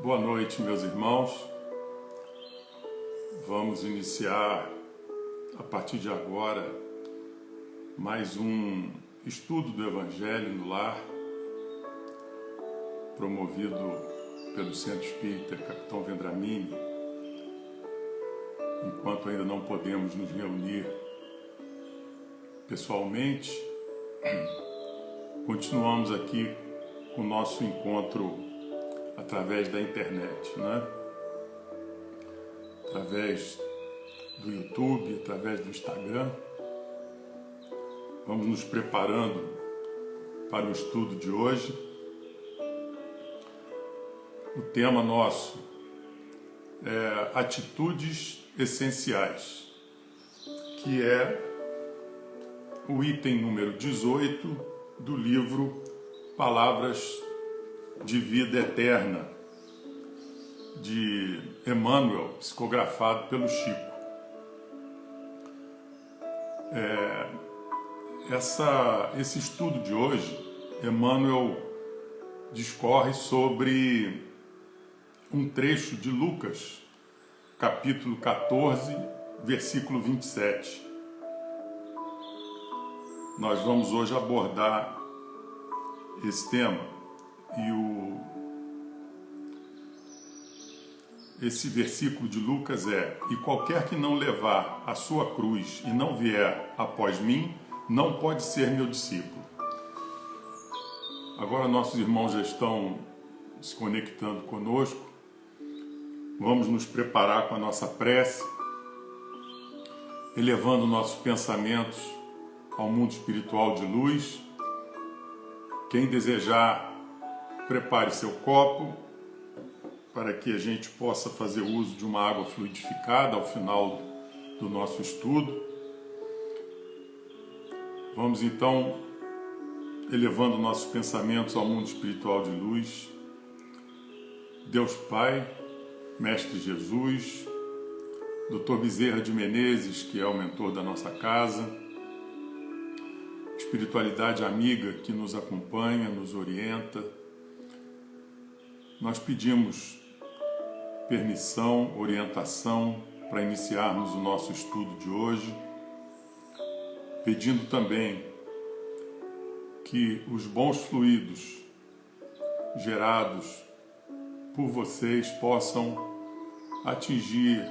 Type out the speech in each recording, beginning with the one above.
Boa noite, meus irmãos. Vamos iniciar, a partir de agora, mais um estudo do Evangelho no Lar, promovido pelo Centro Espírita Capitão Vendramini. Enquanto ainda não podemos nos reunir pessoalmente, continuamos aqui com o nosso encontro através da internet, né? Através do YouTube, através do Instagram. Vamos nos preparando para o estudo de hoje. O tema nosso é atitudes essenciais, que é o item número 18 do livro Palavras de Vida Eterna, de Emmanuel, psicografado pelo Chico. Esse estudo de hoje, Emmanuel discorre sobre um trecho de Lucas, capítulo 14, versículo 27. Nós vamos hoje abordar esse tema. Esse versículo de Lucas é: e qualquer que não levar a sua cruz e não vier após mim, não pode ser meu discípulo. Agora nossos irmãos já estão se conectando conosco. Vamos nos preparar com a nossa prece, elevando nossos pensamentos ao mundo espiritual de luz. Quem desejar, prepare seu copo para que a gente possa fazer uso de uma água fluidificada ao final do nosso estudo. Vamos então elevando nossos pensamentos ao mundo espiritual de luz. Deus Pai, Mestre Jesus, Dr. Bezerra de Menezes, que é o mentor da nossa casa, espiritualidade amiga que nos acompanha, nos orienta. Nós pedimos permissão, orientação para iniciarmos o nosso estudo de hoje, pedindo também que os bons fluidos gerados por vocês possam atingir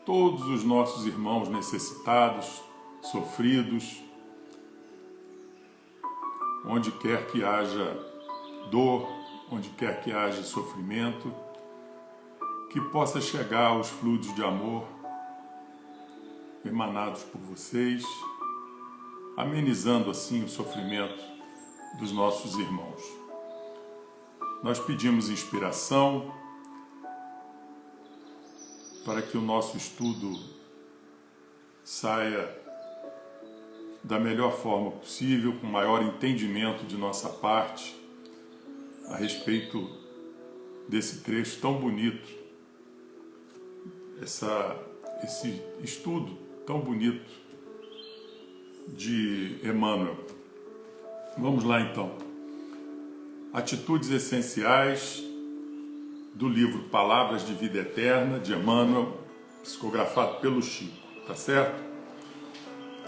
todos os nossos irmãos necessitados, sofridos, onde quer que haja dor, onde quer que haja sofrimento, que possa chegar os fluidos de amor emanados por vocês, amenizando assim o sofrimento dos nossos irmãos. Nós pedimos inspiração para que o nosso estudo saia da melhor forma possível, com maior entendimento de nossa parte a respeito desse trecho tão bonito, esse estudo tão bonito de Emmanuel. Vamos lá então. Atitudes essenciais do livro Palavras de Vida Eterna, de Emmanuel, psicografado pelo Chico, tá certo?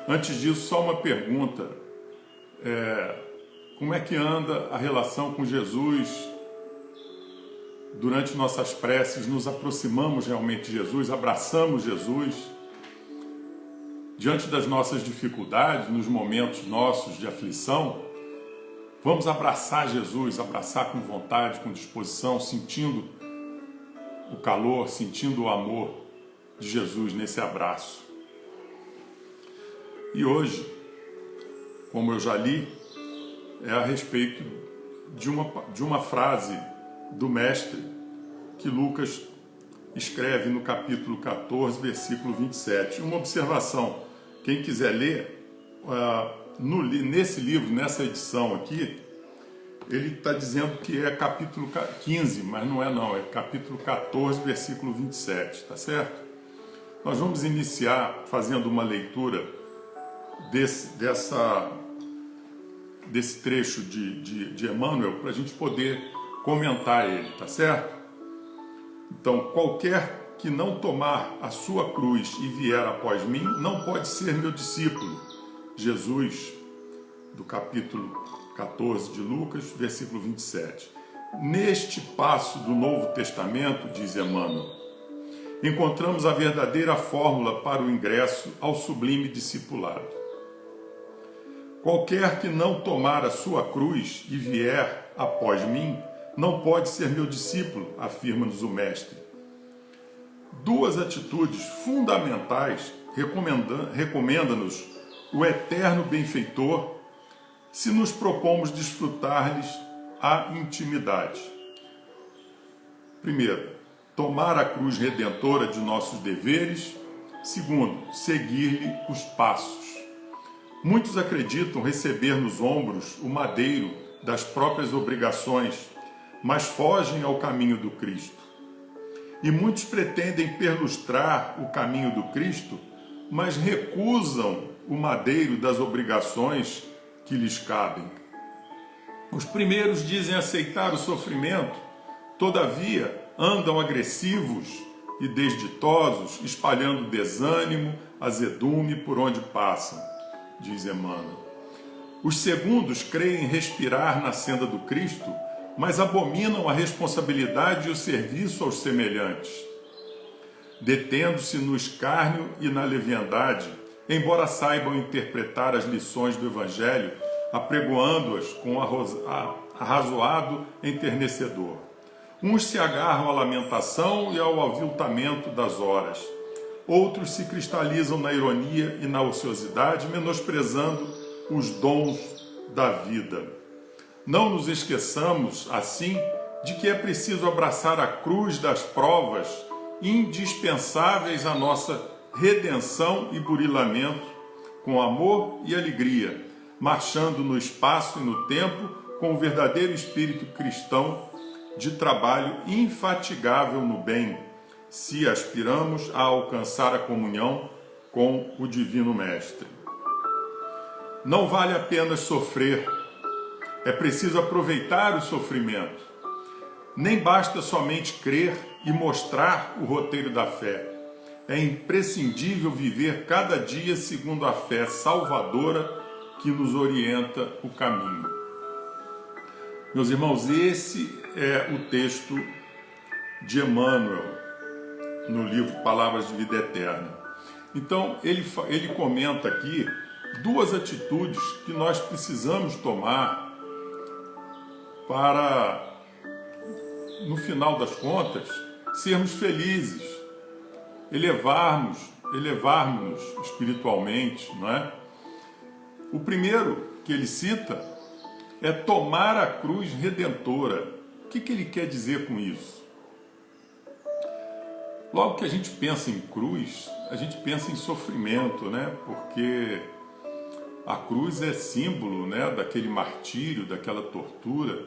Antes disso, só uma pergunta. Como é que anda a relação com Jesus? Durante nossas preces, nos aproximamos realmente de Jesus, abraçamos Jesus. Diante das nossas dificuldades, nos momentos nossos de aflição, vamos abraçar Jesus, abraçar com vontade, com disposição, sentindo o calor, sentindo o amor de Jesus nesse abraço. E hoje, como eu já li, é a respeito de uma frase do Mestre que Lucas escreve no capítulo 14, versículo 27. Uma observação, quem quiser ler, nesse livro, nessa edição aqui, ele está dizendo que é capítulo 15, mas não é não, é capítulo 14, versículo 27, tá certo? Nós vamos iniciar fazendo uma leitura desse trecho de Emmanuel, para a gente poder comentar ele, tá certo? Então, qualquer que não tomar a sua cruz e vier após mim, não pode ser meu discípulo. Jesus, do capítulo 14 de Lucas, versículo 27. Neste passo do Novo Testamento, diz Emmanuel, encontramos a verdadeira fórmula para o ingresso ao sublime discipulado. Qualquer que não tomar a sua cruz e vier após mim, não pode ser meu discípulo, afirma-nos o Mestre. Duas atitudes fundamentais recomenda-nos o eterno benfeitor se nos propomos desfrutar-lhes a intimidade. Primeiro, tomar a cruz redentora de nossos deveres. Segundo, seguir-lhe os passos. Muitos acreditam receber nos ombros o madeiro das próprias obrigações, mas fogem ao caminho do Cristo. E muitos pretendem perlustrar o caminho do Cristo, mas recusam o madeiro das obrigações que lhes cabem. Os primeiros dizem aceitar o sofrimento, todavia andam agressivos e desditosos, espalhando desânimo, azedume por onde passam, diz Emmanuel. Os segundos creem respirar na senda do Cristo, mas abominam a responsabilidade e o serviço aos semelhantes. Detendo-se no escárnio e na leviandade, embora saibam interpretar as lições do Evangelho, apregoando-as com arrazoado enternecedor. Uns se agarram à lamentação e ao aviltamento das horas. Outros se cristalizam na ironia e na ociosidade, menosprezando os dons da vida. Não nos esqueçamos, assim, de que é preciso abraçar a cruz das provas indispensáveis à nossa redenção e burilamento, com amor e alegria, marchando no espaço e no tempo com o verdadeiro espírito cristão de trabalho infatigável no bem, se aspiramos a alcançar a comunhão com o Divino Mestre. Não vale apenas sofrer, é preciso aproveitar o sofrimento. Nem basta somente crer e mostrar o roteiro da fé. É imprescindível viver cada dia segundo a fé salvadora que nos orienta o caminho. Meus irmãos, esse é o texto de Emmanuel no livro Palavras de Vida Eterna. Então, ele comenta aqui duas atitudes que nós precisamos tomar para, no final das contas, sermos felizes, elevarmos-nos espiritualmente, não é? O primeiro que ele cita é tomar a cruz redentora. O que ele quer dizer com isso? Logo que a gente pensa em cruz, a gente pensa em sofrimento, né? Porque a cruz é símbolo, né, daquele martírio, daquela tortura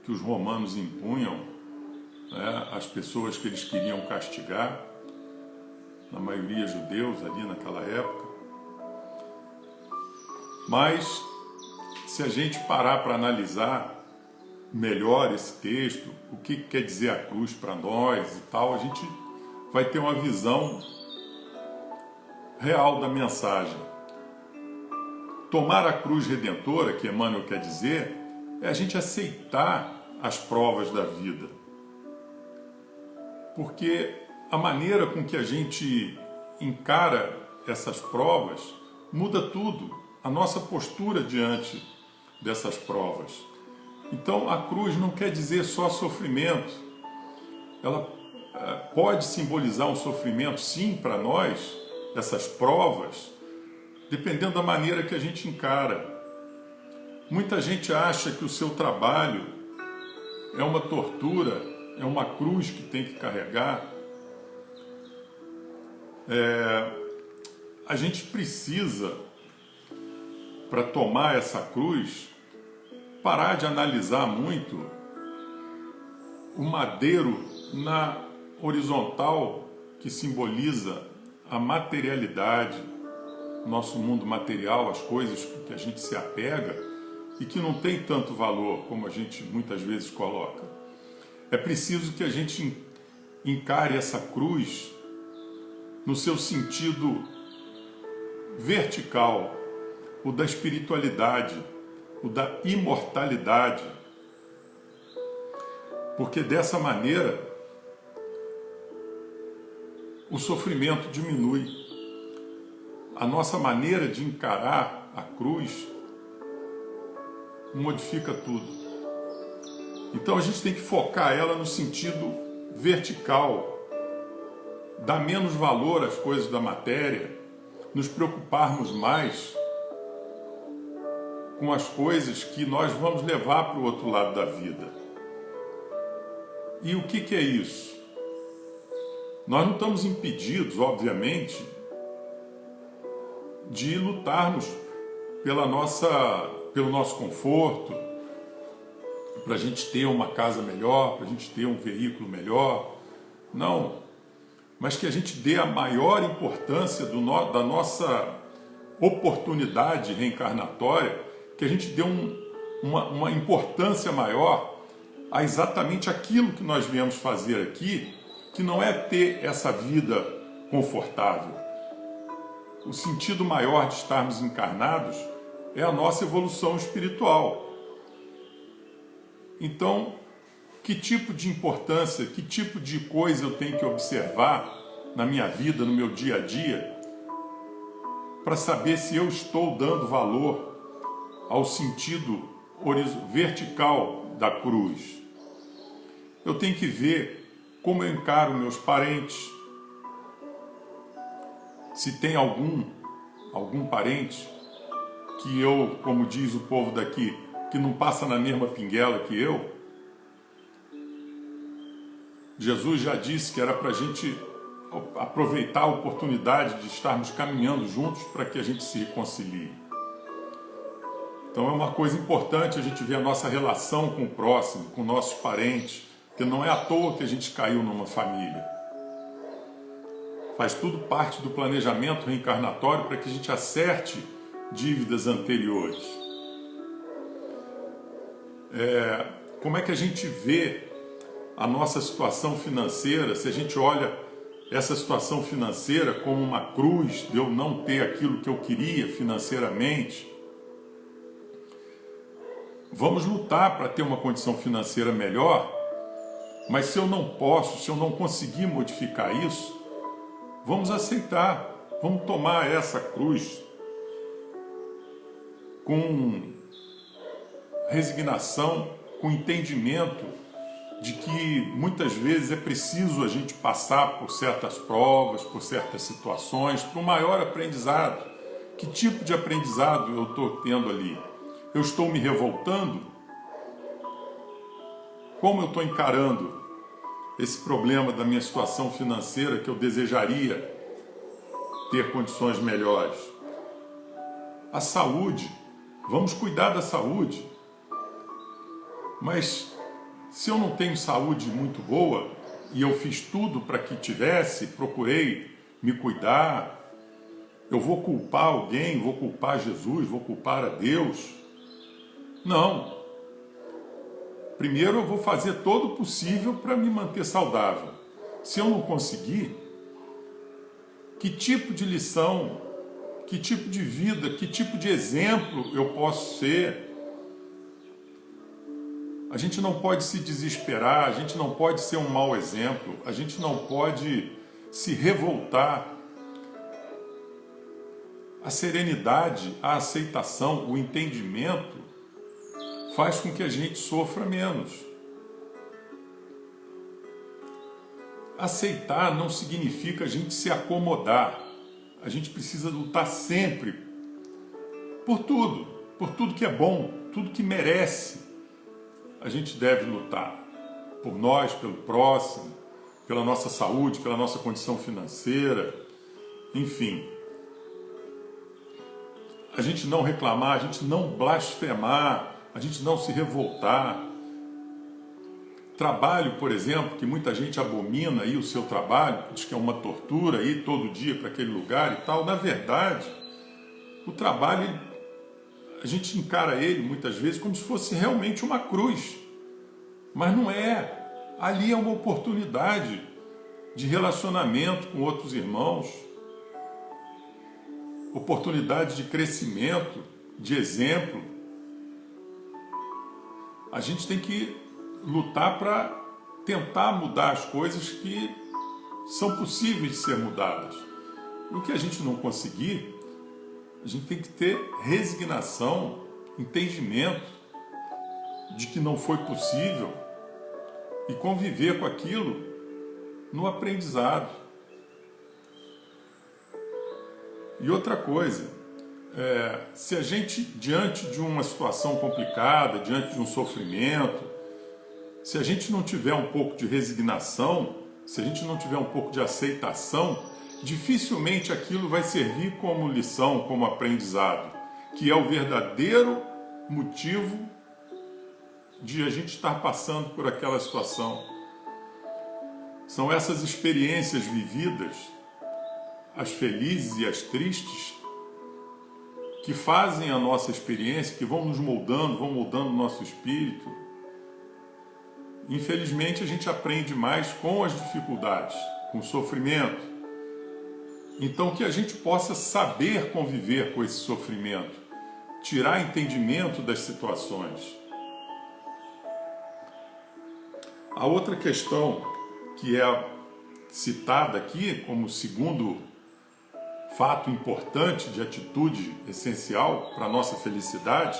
que os romanos impunham, né, às pessoas que eles queriam castigar, na maioria judeus ali naquela época. Mas, se a gente parar para analisar melhor esse texto, o que quer dizer a cruz para nós e tal, a gente vai ter uma visão real da mensagem. Tomar a cruz redentora, que Emmanuel quer dizer, é a gente aceitar as provas da vida. Porque a maneira com que a gente encara essas provas muda tudo, a nossa postura diante dessas provas. Então, a cruz não quer dizer só sofrimento. Ela pode simbolizar um sofrimento, sim, para nós, essas provas, dependendo da maneira que a gente encara. Muita gente acha que o seu trabalho é uma tortura, é uma cruz que tem que carregar. A gente precisa, para tomar essa cruz, parar de analisar muito o madeiro na horizontal que simboliza a materialidade, nosso mundo material, as coisas que a gente se apega e que não tem tanto valor como a gente muitas vezes coloca. É preciso que a gente encare essa cruz no seu sentido vertical, o da espiritualidade, o da imortalidade. Porque dessa maneira o sofrimento diminui. A nossa maneira de encarar a cruz modifica tudo. Então a gente tem que focar ela no sentido vertical, dar menos valor às coisas da matéria, nos preocuparmos mais com as coisas que nós vamos levar para o outro lado da vida. E o que é isso? Nós não estamos impedidos, obviamente, de lutarmos pelo nosso conforto, para a gente ter uma casa melhor, para a gente ter um veículo melhor. Não. Mas que a gente dê a maior importância da nossa oportunidade reencarnatória, que a gente dê uma importância maior a exatamente aquilo que nós viemos fazer aqui, que não é ter essa vida confortável. O sentido maior de estarmos encarnados é a nossa evolução espiritual. Então, que tipo de importância, que tipo de coisa eu tenho que observar na minha vida, no meu dia a dia, para saber se eu estou dando valor ao sentido vertical da cruz? Eu tenho que ver como eu encaro meus parentes, se tem algum parente que eu, como diz o povo daqui, que não passa na mesma pinguela que eu. Jesus já disse que era para a gente aproveitar a oportunidade de estarmos caminhando juntos para que a gente se reconcilie. Então é uma coisa importante a gente ver a nossa relação com o próximo, com nossos parentes, porque não é à toa que a gente caiu numa família. Faz tudo parte do planejamento reencarnatório para que a gente acerte dívidas anteriores. Como é que a gente vê a nossa situação financeira, se a gente olha essa situação financeira como uma cruz de eu não ter aquilo que eu queria financeiramente? Vamos lutar para ter uma condição financeira melhor, mas se eu não posso, se eu não conseguir modificar isso, vamos aceitar, vamos tomar essa cruz com resignação, com entendimento de que muitas vezes é preciso a gente passar por certas provas, por certas situações, para um maior aprendizado. Que tipo de aprendizado eu estou tendo ali? Eu estou me revoltando? Como eu estou encarando esse problema da minha situação financeira que eu desejaria ter condições melhores? A saúde, vamos cuidar da saúde. Mas se eu não tenho saúde muito boa e eu fiz tudo para que tivesse, procurei me cuidar, eu vou culpar alguém, vou culpar Jesus, vou culpar a Deus? Não. Primeiro eu vou fazer todo o possível para me manter saudável. Se eu não conseguir, que tipo de lição, que tipo de vida, que tipo de exemplo eu posso ser? A gente não pode se desesperar, a gente não pode ser um mau exemplo, a gente não pode se revoltar. A serenidade, a aceitação, o entendimento faz com que a gente sofra menos. Aceitar não significa a gente se acomodar. A gente precisa lutar sempre por tudo que é bom, tudo que merece. A gente deve lutar por nós, pelo próximo, pela nossa saúde, pela nossa condição financeira, enfim. A gente não reclamar, a gente não blasfemar, a gente não se revoltar. Trabalho, por exemplo, que muita gente abomina aí o seu trabalho, diz que é uma tortura ir todo dia para aquele lugar e tal. Na verdade, o trabalho, a gente encara ele muitas vezes como se fosse realmente uma cruz. Mas não é. Ali é uma oportunidade de relacionamento com outros irmãos, oportunidade de crescimento, de exemplo. A gente tem que lutar para tentar mudar as coisas que são possíveis de ser mudadas. E o que a gente não conseguir, a gente tem que ter resignação, entendimento de que não foi possível e conviver com aquilo no aprendizado. E outra coisa, se a gente, diante de uma situação complicada, diante de um sofrimento, se a gente não tiver um pouco de resignação, se a gente não tiver um pouco de aceitação, dificilmente aquilo vai servir como lição, como aprendizado, que é o verdadeiro motivo de a gente estar passando por aquela situação. São essas experiências vividas, as felizes e as tristes, que fazem a nossa experiência, que vão nos moldando, vão moldando o nosso espírito. Infelizmente, a gente aprende mais com as dificuldades, com o sofrimento. Então, que a gente possa saber conviver com esse sofrimento, tirar entendimento das situações. A outra questão que é citada aqui como segundo fato importante de atitude essencial para a nossa felicidade,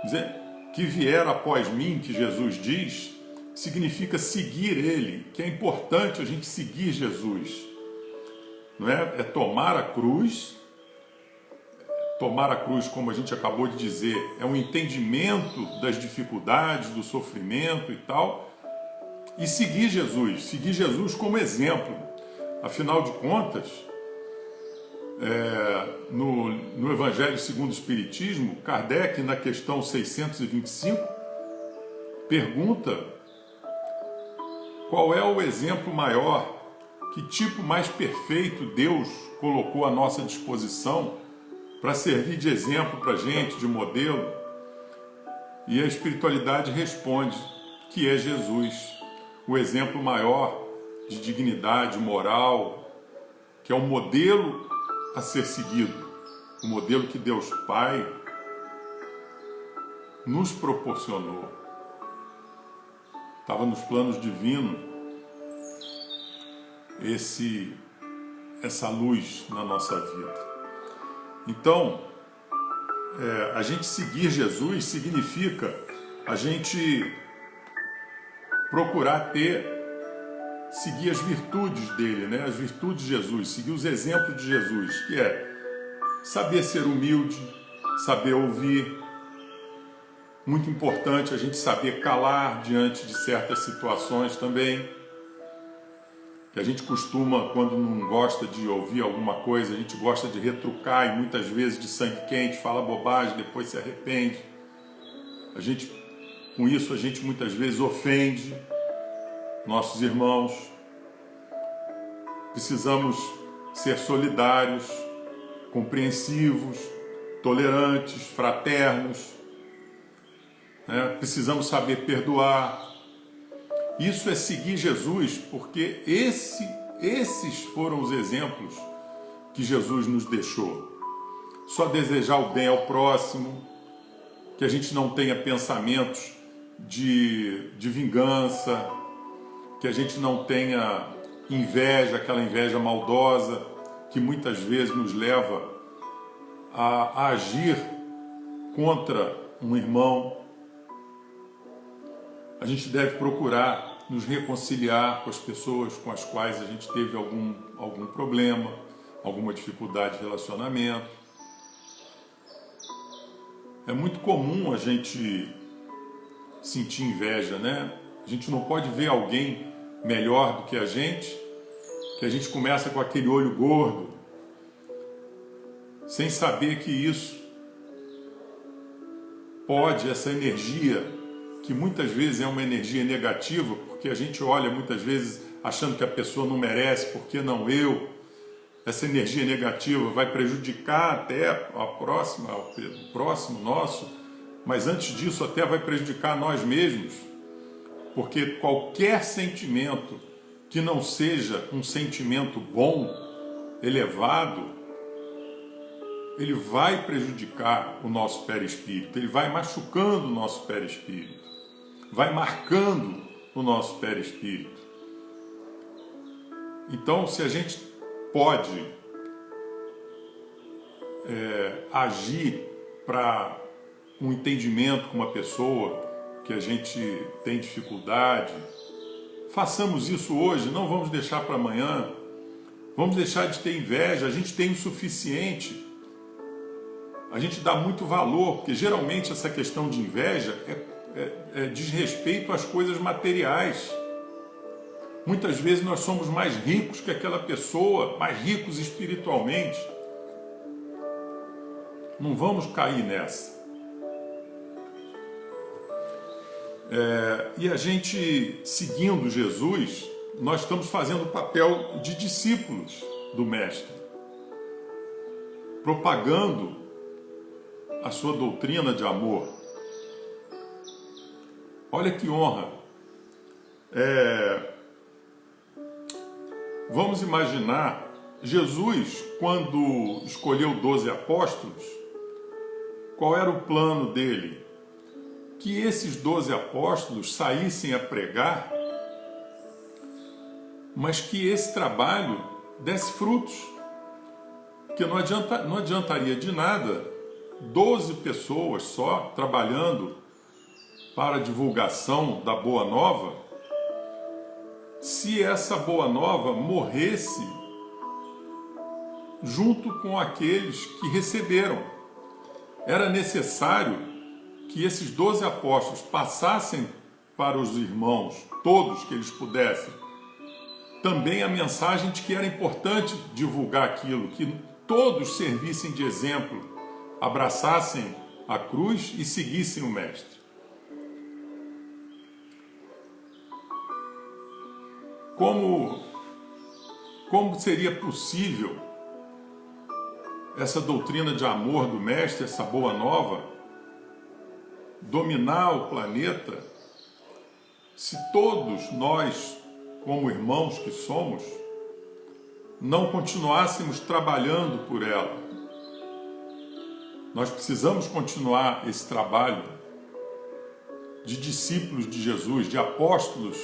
dizer que vier após mim, que Jesus diz, significa seguir Ele, que é importante a gente seguir Jesus. Não é? É tomar a cruz. Tomar a cruz, como a gente acabou de dizer, é um entendimento das dificuldades, do sofrimento e tal, e seguir Jesus como exemplo. Afinal de contas, no Evangelho segundo o Espiritismo, Kardec, na questão 625, pergunta qual é o exemplo maior, que tipo mais perfeito Deus colocou à nossa disposição para servir de exemplo para a gente, de modelo. E a espiritualidade responde que é Jesus, o exemplo maior de dignidade moral, que é o modelo a ser seguido, o modelo que Deus Pai nos proporcionou. Estava nos planos divinos essa luz na nossa vida. Então, a gente seguir Jesus significa a gente procurar seguir as virtudes dele, né? As virtudes de Jesus, seguir os exemplos de Jesus, que é saber ser humilde, saber ouvir. Muito importante a gente saber calar diante de certas situações também. Que a gente costuma, quando não gosta de ouvir alguma coisa, a gente gosta de retrucar e muitas vezes de sangue quente, fala bobagem, depois se arrepende. Com isso a gente muitas vezes ofende nossos irmãos. Precisamos ser solidários, compreensivos, tolerantes, fraternos, né? Precisamos saber perdoar. Isso é seguir Jesus, porque esses foram os exemplos que Jesus nos deixou. Só desejar o bem ao próximo, que a gente não tenha pensamentos de vingança, que a gente não tenha inveja, aquela inveja maldosa, que muitas vezes nos leva a agir contra um irmão. A gente deve procurar nos reconciliar com as pessoas com as quais a gente teve algum problema, alguma dificuldade de relacionamento. É muito comum a gente sentir inveja, né? A gente não pode ver alguém melhor do que a gente começa com aquele olho gordo, sem saber que isso pode, essa energia, que muitas vezes é uma energia negativa, porque a gente olha muitas vezes achando que a pessoa não merece, por que não eu? Essa energia negativa vai prejudicar até o próximo nosso, mas antes disso até vai prejudicar nós mesmos, porque qualquer sentimento que não seja um sentimento bom, elevado, ele vai prejudicar o nosso perispírito, ele vai machucando o nosso perispírito, vai marcando o nosso perispírito. Então, se a gente pode agir para um entendimento com uma pessoa que a gente tem dificuldade, façamos isso hoje, não vamos deixar para amanhã, vamos deixar de ter inveja, a gente tem o suficiente, a gente dá muito valor, porque geralmente essa questão de inveja diz respeito às coisas materiais. Muitas vezes nós somos mais ricos que aquela pessoa, mais ricos espiritualmente. Não vamos cair nessa. E a gente, seguindo Jesus, nós estamos fazendo o papel de discípulos do Mestre, propagando a sua doutrina de amor. Olha que honra. Vamos imaginar Jesus, quando escolheu 12 apóstolos, qual era o plano dele? Que esses 12 apóstolos saíssem a pregar, mas que esse trabalho desse frutos. Porque não adiantaria de nada 12 pessoas só trabalhando para a divulgação da Boa Nova, se essa Boa Nova morresse junto com aqueles que receberam. Era necessário que esses 12 apóstolos passassem para os irmãos, todos que eles pudessem, também a mensagem de que era importante divulgar aquilo, que todos servissem de exemplo, abraçassem a cruz e seguissem o Mestre. Como seria possível essa doutrina de amor do Mestre, essa Boa Nova, dominar o planeta, se todos nós, como irmãos que somos, não continuássemos trabalhando por ela? Nós precisamos continuar esse trabalho de discípulos de Jesus, de apóstolos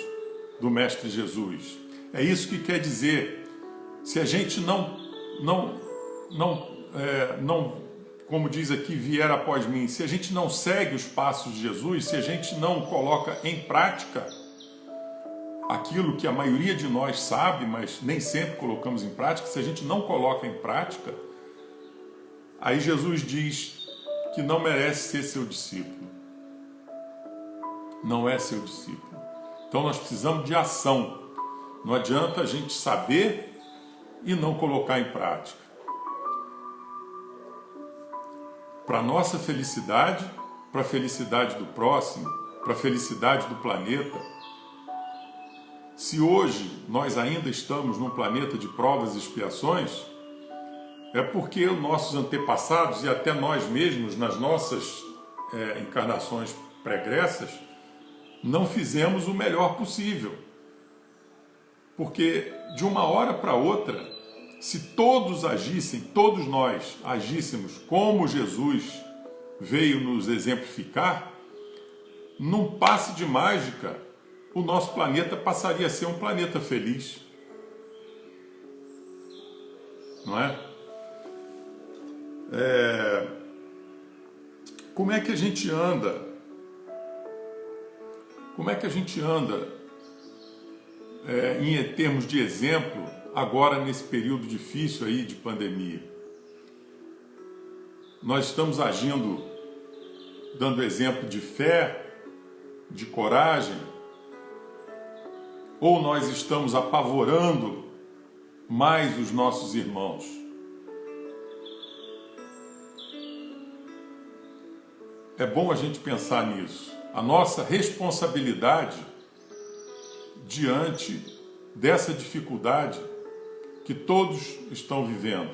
do Mestre Jesus. É isso que quer dizer. Se a gente não, como diz aqui, vier após mim, se a gente não segue os passos de Jesus, se a gente não coloca em prática aquilo que a maioria de nós sabe, mas nem sempre colocamos em prática, se a gente não coloca em prática, aí Jesus diz que não merece ser seu discípulo. Não é seu discípulo. Então nós precisamos de ação. Não adianta a gente saber e não colocar em prática. Para a nossa felicidade, para a felicidade do próximo, para a felicidade do planeta. Se hoje nós ainda estamos num planeta de provas e expiações, é porque os nossos antepassados e até nós mesmos, nas nossas encarnações pregressas, não fizemos o melhor possível. Porque de uma hora para outra, se todos agissem, todos nós agíssemos como Jesus veio nos exemplificar, num passe de mágica, o nosso planeta passaria a ser um planeta feliz. Não é? Como é que a gente anda? Como é que a gente anda em termos de exemplo agora nesse período difícil aí de pandemia? Nós estamos agindo, dando exemplo de fé, de coragem, ou nós estamos apavorando mais os nossos irmãos? É bom a gente pensar nisso. A nossa responsabilidade diante dessa dificuldade que todos estão vivendo.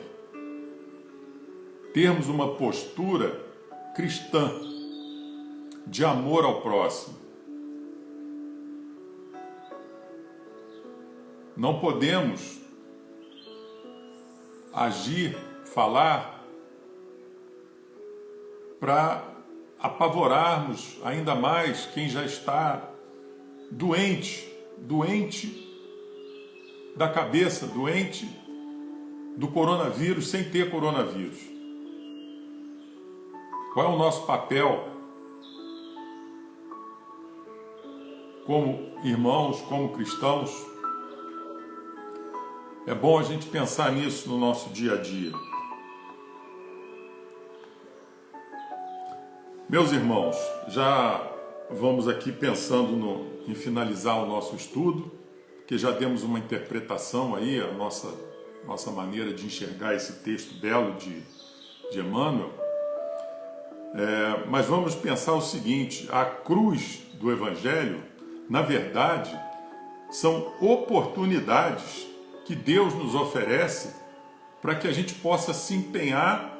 Termos uma postura cristã de amor ao próximo. Não podemos agir, falar para apavorarmos ainda mais quem já está doente da cabeça, doente do coronavírus sem ter coronavírus. Qual é o nosso papel como irmãos, como cristãos? É bom a gente pensar nisso no nosso dia a dia. Meus irmãos, já vamos aqui pensando em finalizar o nosso estudo, porque já demos uma interpretação aí, a nossa maneira de enxergar esse texto belo de Emmanuel. Mas vamos pensar o seguinte: a cruz do Evangelho, na verdade, são oportunidades que Deus nos oferece para que a gente possa se empenhar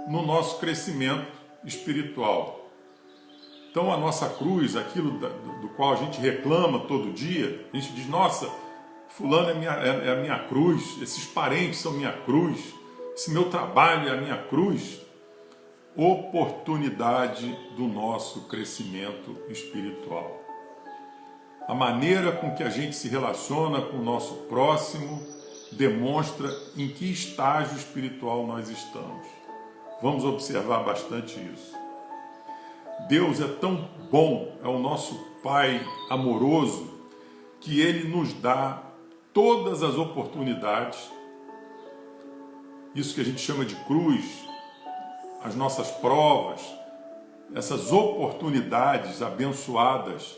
no nosso crescimento espiritual. Então a nossa cruz, aquilo do qual a gente reclama todo dia, a gente diz: nossa, fulano é a minha cruz, esses parentes são minha cruz, esse meu trabalho é a minha cruz. Oportunidade do nosso crescimento espiritual. A maneira com que a gente se relaciona com o nosso próximo demonstra em que estágio espiritual nós estamos. Vamos observar bastante isso. Deus é tão bom, é o nosso Pai amoroso, que Ele nos dá todas as oportunidades, isso que a gente chama de cruz, as nossas provas, essas oportunidades abençoadas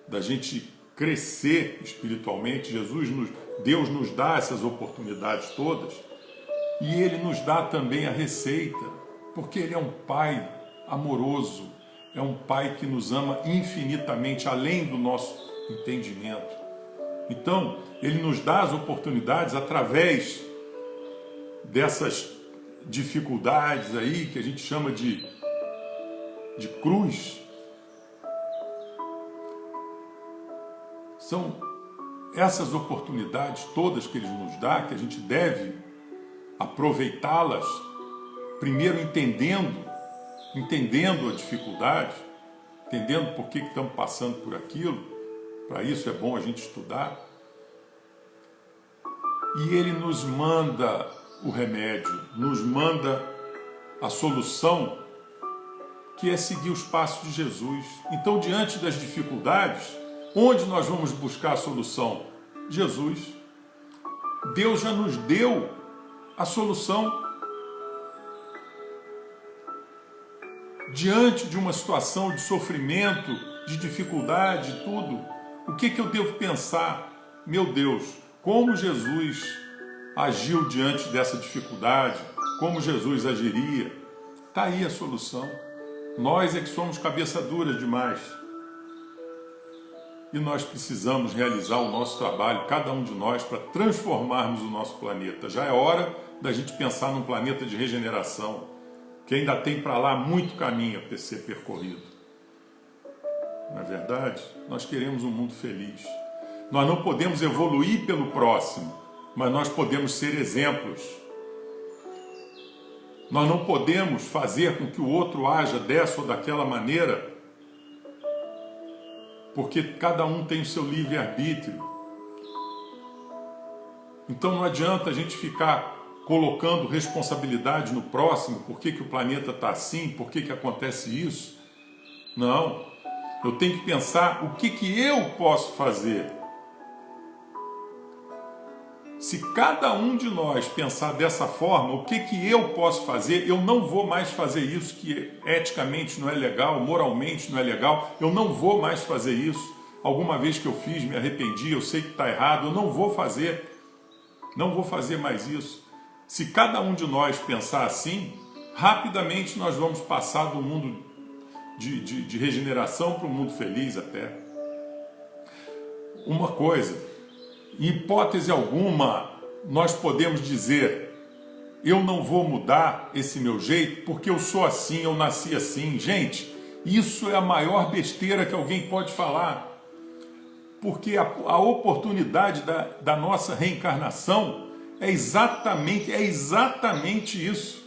da gente crescer espiritualmente. Deus nos dá essas oportunidades todas e Ele nos dá também a receita, porque Ele é um Pai amoroso, é um Pai que nos ama infinitamente, além do nosso entendimento. Então, Ele nos dá as oportunidades através dessas dificuldades aí, que a gente chama de cruz. São essas oportunidades todas que Ele nos dá, que a gente deve aproveitá-las, primeiro entendendo a dificuldade, entendendo por que estamos passando por aquilo. Para isso é bom a gente estudar. E Ele nos manda o remédio, nos manda a solução, que é seguir os passos de Jesus. Então, diante das dificuldades, onde nós vamos buscar a solução? Jesus. Deus já nos deu a solução. Diante de uma situação de sofrimento, de dificuldade, tudo, o que eu devo pensar? Meu Deus, como Jesus agiu diante dessa dificuldade? Como Jesus agiria? Está aí a solução. Nós é que somos cabeça dura demais. E nós precisamos realizar o nosso trabalho, cada um de nós, para transformarmos o nosso planeta. Já é hora da gente pensar num planeta de regeneração, que ainda tem para lá muito caminho a ser percorrido. Na verdade, nós queremos um mundo feliz. Nós não podemos evoluir pelo próximo, mas nós podemos ser exemplos. Nós não podemos fazer com que o outro haja dessa ou daquela maneira, porque cada um tem o seu livre-arbítrio. Então não adianta a gente ficar colocando responsabilidade no próximo, por que o planeta está assim, por que acontece isso. Não, eu tenho que pensar o que eu posso fazer. Se cada um de nós pensar dessa forma, o que eu posso fazer, eu não vou mais fazer isso que eticamente não é legal, moralmente não é legal, eu não vou mais fazer isso. Alguma vez que eu fiz, me arrependi, eu sei que está errado, eu não vou fazer mais isso. Se cada um de nós pensar assim, rapidamente nós vamos passar do mundo de regeneração para um mundo feliz até. Uma coisa, em hipótese alguma, nós podemos dizer: eu não vou mudar esse meu jeito porque eu sou assim, eu nasci assim. Gente, isso é a maior besteira que alguém pode falar. porque a oportunidade da nossa reencarnação é exatamente isso.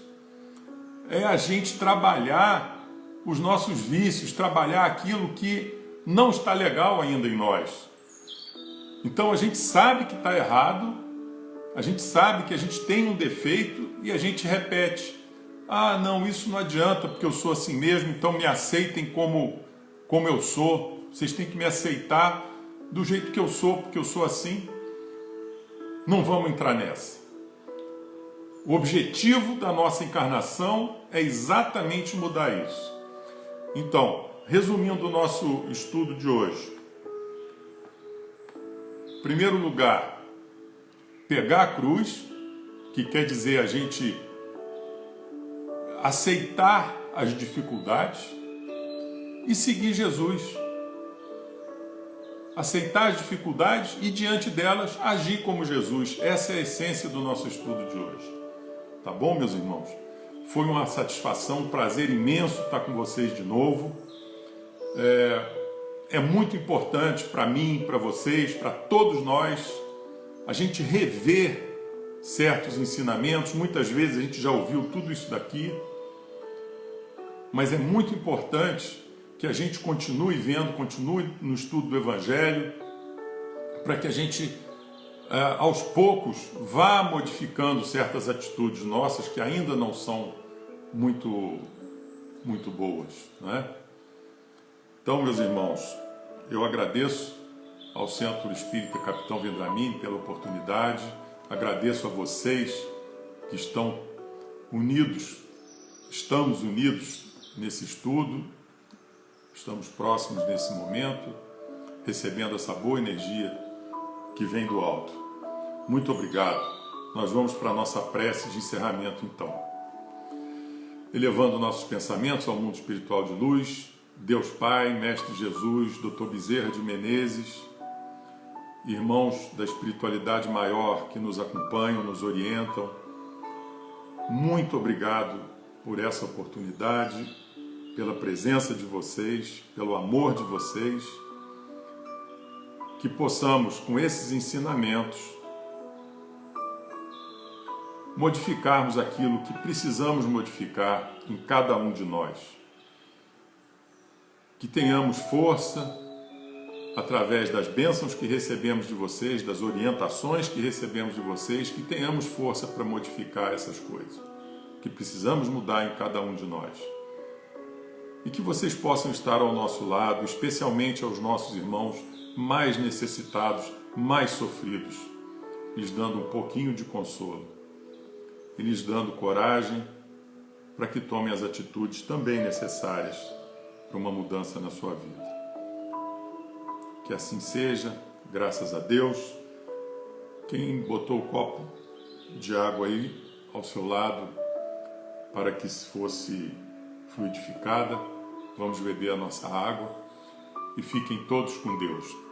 É a gente trabalhar os nossos vícios, trabalhar aquilo que não está legal ainda em nós. Então a gente sabe que está errado, a gente sabe que a gente tem um defeito e a gente repete: ah, não, isso não adianta porque eu sou assim mesmo, então me aceitem como eu sou. Vocês têm que me aceitar do jeito que eu sou, porque eu sou assim. Não vamos entrar nessa. O objetivo da nossa encarnação é exatamente mudar isso. Então, resumindo o nosso estudo de hoje. Em primeiro lugar, pegar a cruz, que quer dizer a gente aceitar as dificuldades e seguir Jesus. Aceitar as dificuldades e, diante delas, agir como Jesus. Essa é a essência do nosso estudo de hoje. Tá bom, meus irmãos? Foi uma satisfação, um prazer imenso estar com vocês de novo. É muito importante para mim, para vocês, para todos nós, a gente rever certos ensinamentos. Muitas vezes a gente já ouviu tudo isso daqui, mas é muito importante que a gente continue vendo, continue no estudo do Evangelho, para que a gente, aos poucos, vá modificando certas atitudes nossas que ainda não são muito boas, não é? Então, meus irmãos, eu agradeço ao Centro Espírita Capitão Vendramin pela oportunidade, agradeço a vocês que estão unidos, estamos unidos nesse estudo, estamos próximos nesse momento, recebendo essa boa energia que vem do alto. Muito obrigado. Nós vamos para a nossa prece de encerramento, então. Elevando nossos pensamentos ao mundo espiritual de luz, Deus Pai, Mestre Jesus, Dr. Bezerra de Menezes, irmãos da espiritualidade maior que nos acompanham, nos orientam, muito obrigado por essa oportunidade, pela presença de vocês, pelo amor de vocês, que possamos, com esses ensinamentos, modificarmos aquilo que precisamos modificar em cada um de nós. Que tenhamos força, através das bênçãos que recebemos de vocês, das orientações que recebemos de vocês, que tenhamos força para modificar essas coisas, que precisamos mudar em cada um de nós. E que vocês possam estar ao nosso lado, especialmente aos nossos irmãos mais necessitados, mais sofridos, lhes dando um pouquinho de consolo e lhes dando coragem para que tomem as atitudes também necessárias para uma mudança na sua vida. Que assim seja, graças a Deus. Quem botou o copo de água aí ao seu lado para que fosse fluidificada, vamos beber a nossa água e fiquem todos com Deus.